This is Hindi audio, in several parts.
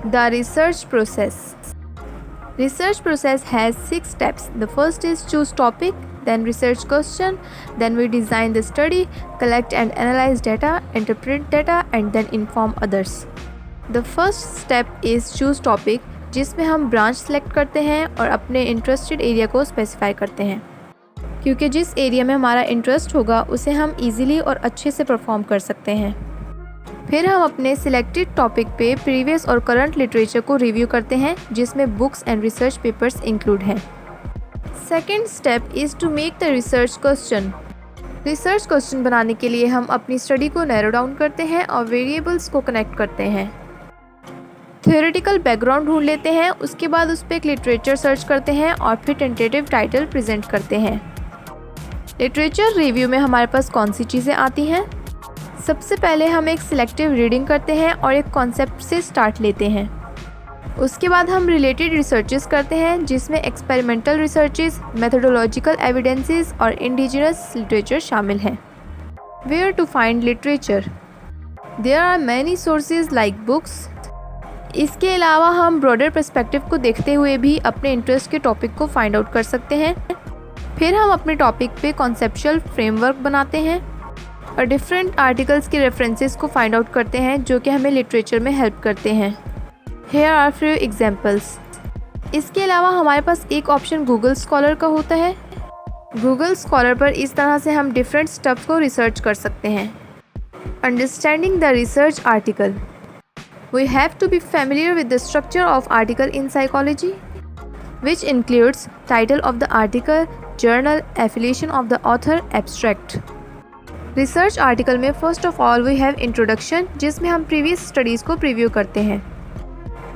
The research process. Research process has 6 steps. The first is choose topic, then research question, then we design the study, collect and analyze data, interpret data and then inform others. The first step is choose topic, जिसमें हम ब्रांच सेलेक्ट करते हैं और अपने इंटरेस्टेड एरिया को स्पेसिफाई करते हैं, क्योंकि जिस एरिया में हमारा इंटरेस्ट होगा उसे हम इजीली और अच्छे से परफॉर्म कर सकते हैं। फिर हम अपने सिलेक्टेड टॉपिक पे प्रीवियस और करंट लिटरेचर को रिव्यू करते हैं, जिसमें books and research papers include हैं। Second step is to make the research question. Research question बनाने के लिए हम अपनी स्टडी को नैरो डाउन करते हैं और वेरिएबल्स को कनेक्ट करते हैं। थ्योरेटिकल बैकग्राउंड ढूंढ लेते हैं, उसके बाद उस पर एक लिटरेचर सर्च करते हैं और फिर टेंटेटिव टाइटल प्रेजेंट करते हैं। लिटरेचर रिव्यू में हमारे पास कौन सी चीज़ें आती हैं? सबसे पहले हम एक सिलेक्टिव रीडिंग करते हैं और एक कॉन्सेप्ट से स्टार्ट लेते हैं। उसके बाद हम रिलेटेड रिसर्चेस करते हैं, जिसमें एक्सपेरिमेंटल रिसर्चेस, मेथोडोलॉजिकल एविडेंसेस और इंडिजिनस लिटरेचर शामिल हैं। Where to find literature? There are many sources like books. इसके अलावा हम ब्रॉडर पर्सपेक्टिव को देखते हुए भी अपने इंटरेस्ट के टॉपिक को फाइंड आउट कर सकते हैं। फिर हम अपने टॉपिक पे कॉन्सेप्चुअल फ्रेमवर्क बनाते हैं और डिफरेंट आर्टिकल्स के रेफरेंसेस को फाइंड आउट करते हैं, जो कि हमें लिटरेचर में हेल्प करते हैं। Here are few examples. इसके अलावा हमारे पास एक ऑप्शन गूगल स्कॉलर का होता है। गूगल स्कॉलर पर इस तरह से हम डिफरेंट स्टफ को रिसर्च कर सकते हैं। Understanding the research article. We have to be familiar with the structure of article in psychology, which includes title of the article, journal, affiliation of the author, abstract. Research article में first of all we have introduction, जिसमें हम प्रीवियस स्टडीज़ को प्रीव्यू करते हैं।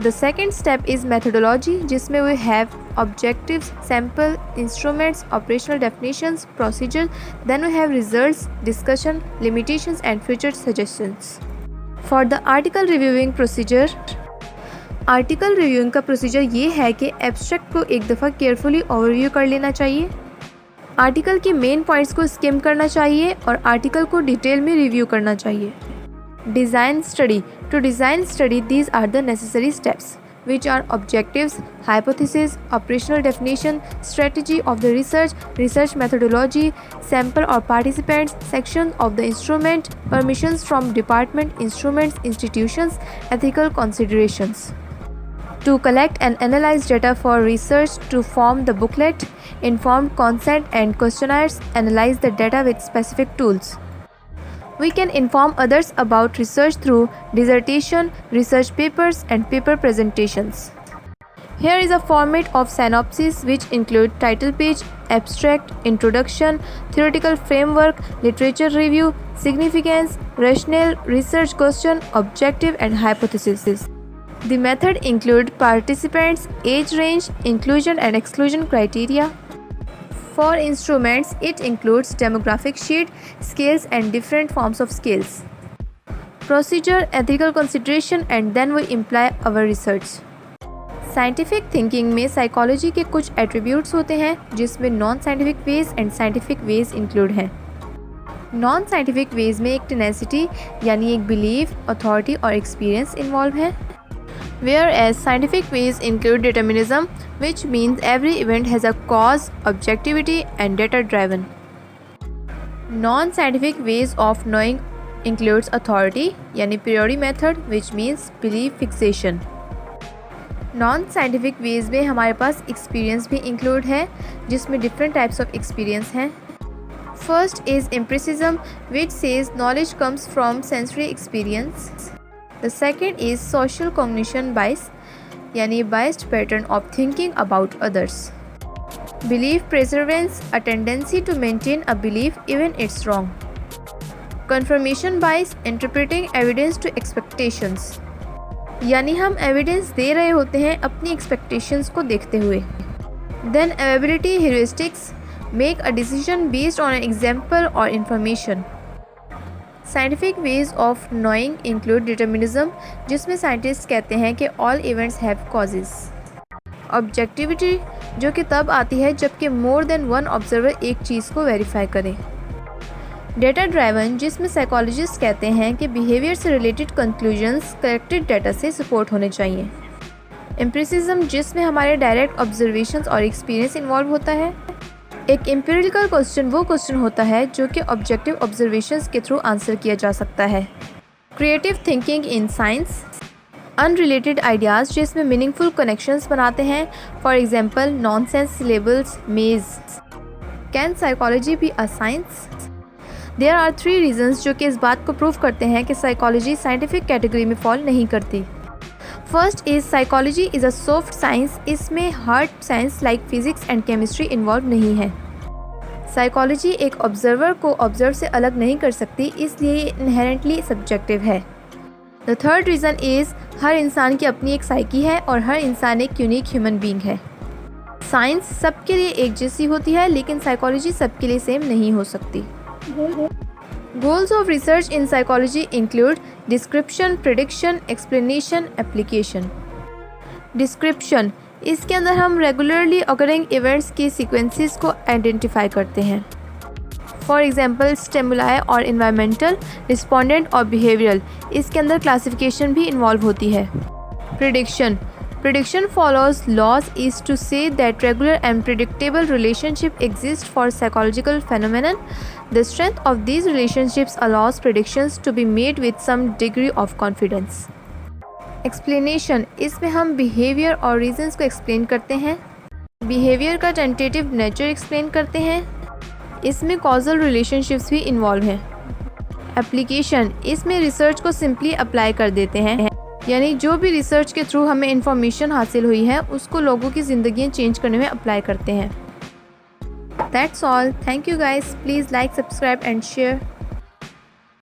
The second step is methodology, जिसमें we have objectives, sample, instruments, operational definitions, procedure, then we have results, discussion, limitations and future suggestions. For the article reviewing procedure, article reviewing का प्रोसीजर ये है कि एब्स्ट्रैक्ट को एक दफ़ा केयरफुली ओवरव्यू कर लेना चाहिए, आर्टिकल के मेन पॉइंट्स को स्किम करना चाहिए और आर्टिकल को डिटेल में रिव्यू करना चाहिए। Design study. To design study these are the necessary steps, which are objectives, hypothesis, operational definition, strategy of the research, research methodology, sample और participants, section of the instrument, permissions from department, instruments, institutions, ethical considerations. To collect and analyze data for research, to form the booklet, informed consent and questionnaires, analyze the data with specific tools. We can inform others about research through dissertation, research papers and paper presentations. Here is a format of synopsis which include title page, abstract, introduction, theoretical framework, literature review, significance, rationale, research question, objective and hypothesis. The method include participants, age range, inclusion and exclusion criteria. For instruments, it includes demographic sheet, scales and different forms of scales. Procedure, ethical consideration and then we imply our research. Scientific thinking में psychology के कुछ attributes होते हैं, जिसमें non-scientific ways and scientific ways include हैं। Non-scientific ways में एक tenacity यानी एक belief, authority और experience involved है, whereas scientific ways include determinism, which means every event has a cause, objectivity and data driven. Non-scientific ways of knowing includes authority यानी priori method, which means belief fixation. Non-scientific ways में हमारे पास experience भी include है, जिसमें different types of experience हैं। First is empiricism, which says knowledge comes from sensory experience. The second is social cognition bias, यानी biased pattern of thinking about others. Belief preservance, a tendency to maintain a belief even it's wrong. Confirmation bias, interpreting evidence to expectations, यानी हम evidence दे रहे होते हैं अपनी expectations को देखते हुए. Then ability heuristics, make a decision based on an example or information. Scientific ways of knowing include determinism, जिसमें साइंटिस्ट कहते हैं कि all events have causes. Objectivity, जो कि तब आती है जबकि more than one observer एक चीज़ को वेरीफाई करे. डेटा ड्राइवन, जिसमें साइकोलॉजिस्ट कहते हैं कि बिहेवियर से रिलेटेड कंक्लूजन्स कलेक्टेड डेटा से सपोर्ट होने चाहिए। एम्पिरिसिज्म, जिसमें हमारे डायरेक्ट ऑब्जर्वेशंस और एक्सपीरियंस इन्वॉल्व होता है। एक एम्पिरिकल क्वेश्चन वो क्वेश्चन होता है जो कि ऑब्जेक्टिव ऑब्जर्वेशंस के थ्रू आंसर किया जा सकता है। Creative thinking in science, unrelated ideas जिसमें मीनिंगफुल कनेक्शंस बनाते हैं, for example nonsense syllables maze. Can psychology be a science? There are 3 reasons जो कि इस बात को प्रूव करते हैं कि साइकोलॉजी साइंटिफिक कैटेगरी में फॉल नहीं करती। First is psychology is a soft science, इसमें hard science like physics and chemistry involve नहीं है। साइकोलॉजी एक ऑब्जर्वर को ऑब्जर्व से अलग नहीं कर सकती, इसलिए ये इनहेरेंटली सब्जेक्टिव है। The third reason is her इंसान की अपनी एक साइकी है और हर इंसान एक यूनिक ह्यूमन बीइंग है। साइंस सबके लिए एक जैसी होती है, लेकिन साइकोलॉजी सबके लिए सेम नहीं हो सकती। Goals of research in psychology include description, prediction, explanation, application. Description, इसके अंदर हम रेगुलरली occurring events के sequences को आइडेंटिफाई करते हैं। फॉर एग्जाम्पल स्टेमुलाई और इन्वायरमेंटल, रिस्पोंडेंट और बिहेवियरल, इसके अंदर क्लासिफिकेशन भी इन्वॉल्व होती है। Prediction, Prediction follows laws is to say that regular and predictable relationship exist for psychological phenomenon. The strength of these relationships allows predictions to be made with some degree of confidence. Explanation, इसमें हम behavior और reasons को explain करते हैं। Behavior का tentative nature explain करते हैं। इसमें causal relationships भी involve हैं। Application, इसमें research को simply apply कर देते हैं, यानी जो भी रिसर्च के थ्रू हमें इंफॉर्मेशन हासिल हुई है उसको लोगों की ज़िंदगियाँ चेंज करने में अप्लाई करते हैं। That's all. Thank you guys. Please like, subscribe and share.